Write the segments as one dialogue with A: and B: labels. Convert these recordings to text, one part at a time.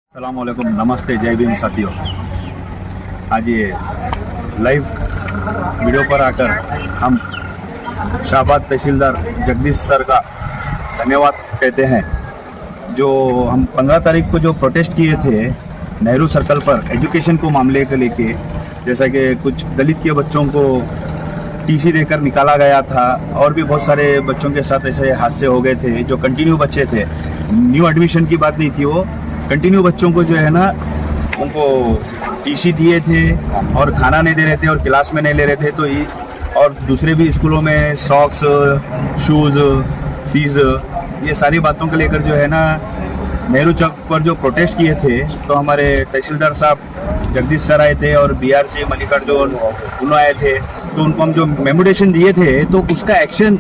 A: अस्सलामुअलैकुम, नमस्ते, जय भीम साथियों। आज ये लाइव वीडियो पर आकर हम शाहबाद तहसीलदार जगदीश सर का धन्यवाद कहते हैं। जो हम 15 तारीख को जो प्रोटेस्ट किए थे नेहरू सर्कल पर एजुकेशन को मामले को लेके, जैसा कि कुछ दलित के बच्चों को टीसी देकर निकाला गया था और भी बहुत सारे बच्चों के साथ ऐसे हादसे हो गए थे जो कंटिन्यू बच्चे थे। न्यू एडमिशन की बात नहीं थी, वो कंटिन्यू बच्चों को जो है ना उनको टीसी दिए थे और खाना नहीं दे रहे थे और क्लास में नहीं ले रहे थे। तो ये और दूसरे भी स्कूलों में सॉक्स, शूज़, फीस, ये सारी बातों को लेकर जो है ना नेहरू चौक पर जो प्रोटेस्ट किए थे, तो हमारे तहसीलदार साहब जगदीश सर आए थे और BRC मल्लिकार्जुन उन्होंने आए थे। तो उनको हम जो मेमोरेशन दिए थे, तो उसका एक्शन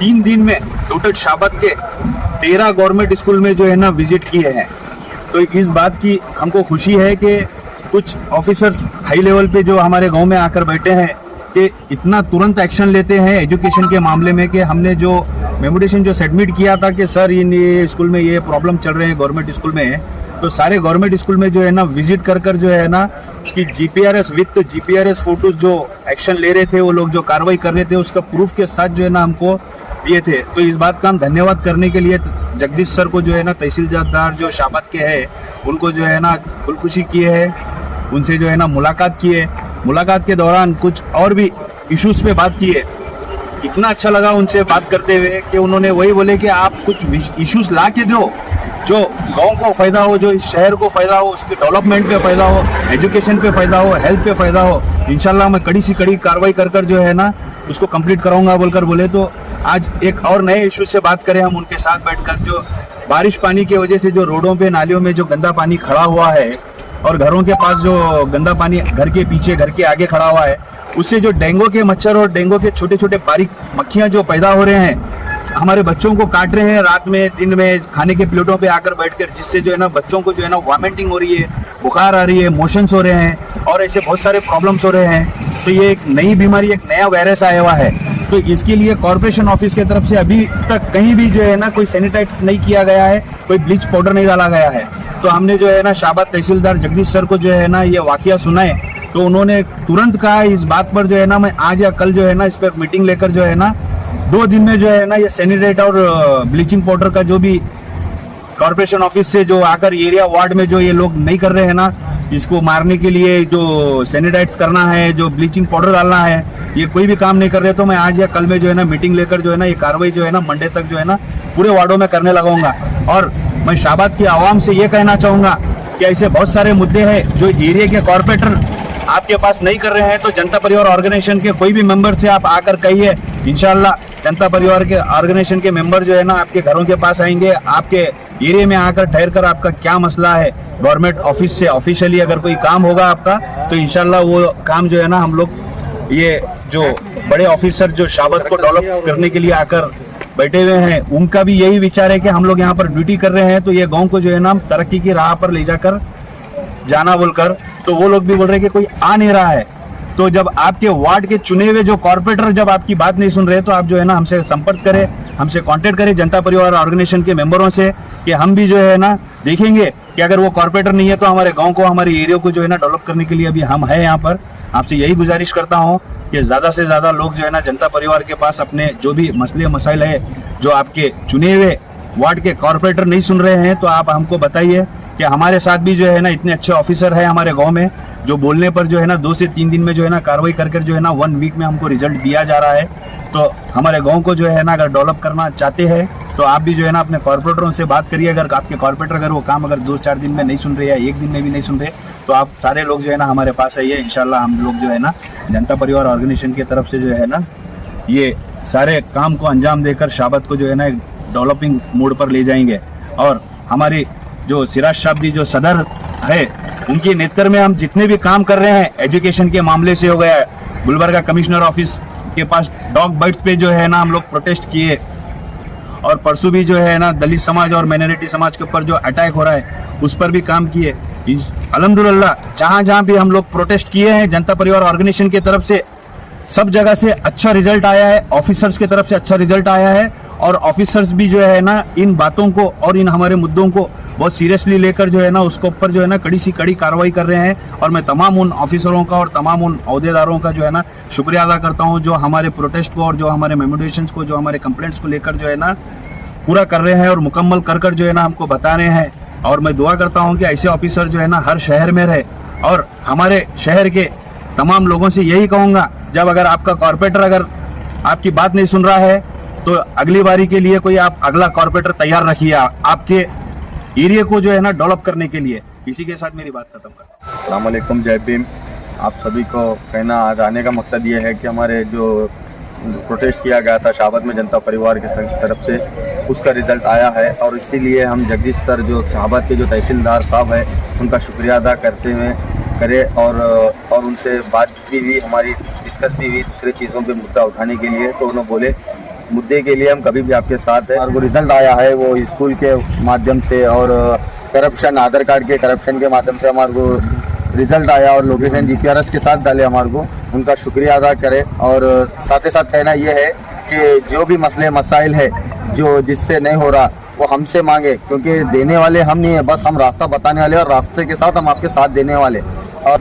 A: 3 दिन में टोटल शाहबाद के 13 गवर्नमेंट स्कूल में जो है ना विजिट किए हैं। तो इस बात की हमको खुशी है कि कुछ ऑफिसर्स हाई लेवल पे जो हमारे गांव में आकर बैठे हैं कि इतना तुरंत एक्शन लेते हैं एजुकेशन के मामले में। कि हमने जो मेमोरेशन जो सबमिट किया था कि सर ये स्कूल में ये प्रॉब्लम चल रहे हैं गवर्नमेंट स्कूल में, तो सारे गवर्नमेंट स्कूल में जो है ना विजिट कर जो है ना उसकी GPRS विथ GPRS फोटोज जो एक्शन ले रहे थे, वो लोग जो कार्रवाई कर रहे थे, उसका प्रूफ के साथ जो है ना हमको दिए थे। तो इस बात का हम धन्यवाद करने के लिए जगदीश सर को जो है ना तहसीलदार जो शाहबाद के हैं उनको जो है ना खुशी किए है, उनसे जो है ना मुलाकात किए। मुलाकात के दौरान कुछ और भी इश्यूज पे बात किए। इतना अच्छा लगा उनसे बात करते हुए कि उन्होंने वही बोले कि आप कुछ इश्यूज ला के दो जो गांव को फायदा हो, जो इस शहर को फायदा हो, उसके डेवलपमेंट पे फायदा हो, एजुकेशन पे फायदा हो, हेल्थ पे फायदा हो। इंशाल्लाह मैं कड़ी से कड़ी कार्रवाई कर जो है ना उसको कंप्लीट कराऊंगा बोलकर बोले। तो आज एक और नए इशू से बात करें हम उनके साथ बैठकर। जो बारिश पानी की वजह से जो रोडों पे नालियों में जो गंदा पानी खड़ा हुआ है और घरों के पास जो गंदा पानी घर के पीछे घर के आगे खड़ा हुआ है, उससे जो डेंगू के मच्छर और डेंगू के छोटे छोटे बारीक मक्खियां जो पैदा हो रहे हैं, हमारे बच्चों को काट रहे हैं रात में दिन में खाने के प्लेटों पे आकर बैठकर, जिससे जो है ना बच्चों को जो है ना वॉमिटिंग हो रही है, बुखार आ रही है, मोशंस हो रहे हैं और ऐसे बहुत सारे प्रॉब्लम्स हो रहे हैं। तो ये एक नई बीमारी, एक नया वायरस आया हुआ है। तो इसके लिए कॉर्पोरेशन ऑफिस की तरफ से अभी तक कहीं भी जो है ना कोई सैनिटाइज नहीं किया गया है, कोई ब्लीच पाउडर नहीं डाला गया है। तो हमने जो है ना शाहबाद तहसीलदार जगदीश सर को जो है ना ये वाकया सुनाए, तो उन्होंने तुरंत कहा इस बात पर जो है ना मैं आज या कल जो है ना इस पर मीटिंग लेकर जो है ना 2 दिन में जो है ना ये सैनिटाइज और ब्लीचिंग पाउडर का जो भी कॉर्पोरेशन ऑफिस से जो आकर एरिया वार्ड में जो ये लोग नहीं कर रहे हैं ना, इसको मारने के लिए जो सैनिटाइज करना है, जो ब्लीचिंग पाउडर डालना है, ये कोई भी काम नहीं कर रहे। तो मैं आज या कल में जो है ना मीटिंग लेकर जो है ना ये कार्रवाई जो है ना मंडे तक जो है ना पूरे वार्डों में करने लगाऊंगा। और मैं शाहबाद की आवाम से ये कहना चाहूंगा कि ऐसे बहुत सारे मुद्दे हैं जो एरिया के कॉर्पोरेटर आपके पास नहीं कर रहे हैं, तो जनता परिवार ऑर्गेनाइजेशन के कोई भी मेंबर से आप आकर कहिए। इंशाल्लाह जनता परिवार के ऑर्गेनाइजेशन के मेंबर जो है ना आपके घरों के पास आएंगे, आपके एरिया में आकर ठहर कर आपका क्या मसला है गवर्नमेंट ऑफिस से ऑफिशियली अगर कोई काम होगा आपका, तो इंशाल्लाह वो काम जो है ना हम लोग ये जो बड़े ऑफिसर जो शाहबाद को डेवलप करने के लिए आकर बैठे हुए हैं, उनका भी यही विचार है कि हम लोग यहाँ पर ड्यूटी कर रहे हैं, तो ये गांव को जो है ना तरक्की की राह पर ले जाकर जाना बोलकर। तो वो लोग भी बोल रहे हैं कि कोई आ नहीं रहा है। तो जब आपके वार्ड के चुने हुए जो कॉर्पोरेटर जब आपकी बात नहीं सुन रहे, तो आप जो है ना हमसे संपर्क करें, हमसे कांटेक्ट करें जनता परिवार ऑर्गेनाइजेशन के मेंबरों से, कि हम भी जो है ना देखेंगे कि अगर वो कॉर्पोरेटर नहीं है तो हमारे गांव को, हमारे एरिया को जो है ना डेवलप करने के लिए अभी हम हैं यहाँ पर। आपसे यही गुजारिश करता हूँ कि ज़्यादा से ज़्यादा लोग जो है ना जनता परिवार के पास अपने जो भी मसले मसाइल है, जो आपके चुने हुए वार्ड के कॉर्पोरेटर नहीं सुन रहे हैं, तो आप हमको बताइए कि हमारे साथ भी जो है ना इतने अच्छे ऑफिसर है हमारे गांव में, जो बोलने पर जो है ना 2 से 3 दिन में जो है ना कार्रवाई कर जो है ना 1 वीक में हमको रिजल्ट दिया जा रहा है। तो हमारे गांव को जो है ना अगर डेवलप करना चाहते हैं, तो आप भी जो है ना अपने कॉर्पोरेटरों से बात करिए। अगर आपके कॉर्पोरेटर अगर वो काम अगर 2-4 दिन में नहीं सुन रहे या 1 दिन में भी नहीं सुन रहे, तो आप सारे लोग जो है ना हमारे पास आइए। इंशाल्लाह हम लोग जो है ना जनता परिवार ऑर्गेनाइजेशन की तरफ से जो है ना ये सारे काम को अंजाम देकर शाहबाद को जो है ना एक डेवलपिंग मोड पर ले जाएंगे। और हमारी जो सिराज शाब्दी जो सदर है, उनके नेतृत्व में हम जितने भी काम कर रहे हैं एजुकेशन के मामले से हो गया है, गुलबर्गा कमिश्नर ऑफिस के पास डॉग बाइट्स पे जो है ना हम लोग प्रोटेस्ट किए, और परसों भी जो है ना दलित समाज और माइनॉरिटी समाज के ऊपर जो अटैक हो रहा है उस पर भी काम किए। अल्हम्दुलिल्लाह जहाँ जहाँ भी हम लोग प्रोटेस्ट किए हैं जनता परिवार ऑर्गेनाइजेशन की तरफ से सब जगह से अच्छा रिजल्ट आया है, ऑफिसर्स की तरफ से अच्छा रिजल्ट आया है। और ऑफिसर्स भी जो है ना इन बातों को और इन हमारे मुद्दों को बहुत सीरियसली लेकर जो है ना उसके ऊपर जो है ना कड़ी सी कड़ी कार्रवाई कर रहे हैं। और मैं तमाम उन ऑफिसरों का और तमाम उन अहदेदारों का जो है ना शुक्रिया अदा करता हूं जो हमारे प्रोटेस्ट को और जो हमारे मेमोरेशंस को, जो हमारे कंप्लेंट्स को लेकर जो है ना पूरा कर रहे हैं और मुकम्मल कर जो है ना हमको बता रहे हैं। और मैं दुआ करता हूं कि ऐसे ऑफिसर जो है ना हर शहर में रहे। और हमारे शहर के तमाम लोगों से यही कहूँगा, जब अगर आपका कॉर्पोरेटर अगर आपकी बात नहीं सुन रहा है तो अगली बारी के लिए कोई आप अगला कॉर्पोरेटर तैयार रखिए आपके एरिया को जो है ना डेवलप करने के लिए। इसी के साथ मेरी बात खत्म करता हूं।
B: अस्सलाम वालेकुम, जय भीम। आप सभी को कहना आज आने का मकसद ये है कि हमारे जो प्रोटेस्ट किया गया था शहाबत में जनता परिवार के तरफ से, उसका रिजल्ट आया है। और इसीलिए हम जगदीश सर जो शहाबत के जो तहसीलदार साहब है उनका शुक्रिया अदा करते हुए करे और उनसे बात भी हुई, हमारी डिस्कस भी हुई दूसरे चीज़ों पे मुद्दा उठाने के लिए। तो उन्होंने बोले मुद्दे के लिए हम कभी भी आपके साथ हैं। और वो रिजल्ट आया है वो स्कूल के माध्यम से और करप्शन, आधार कार्ड के करप्शन के माध्यम से हमारे को रिजल्ट आया और लोकेशन GPRS के साथ डाले हमारे को। उनका शुक्रिया अदा करें। और साथ ही साथ कहना ये है कि जो भी मसले मसाइल है जो जिससे नहीं हो रहा वो हमसे मांगे, क्योंकि देने वाले हम नहीं है, बस हम रास्ता बताने वाले और रास्ते के साथ हम आपके साथ देने वाले। और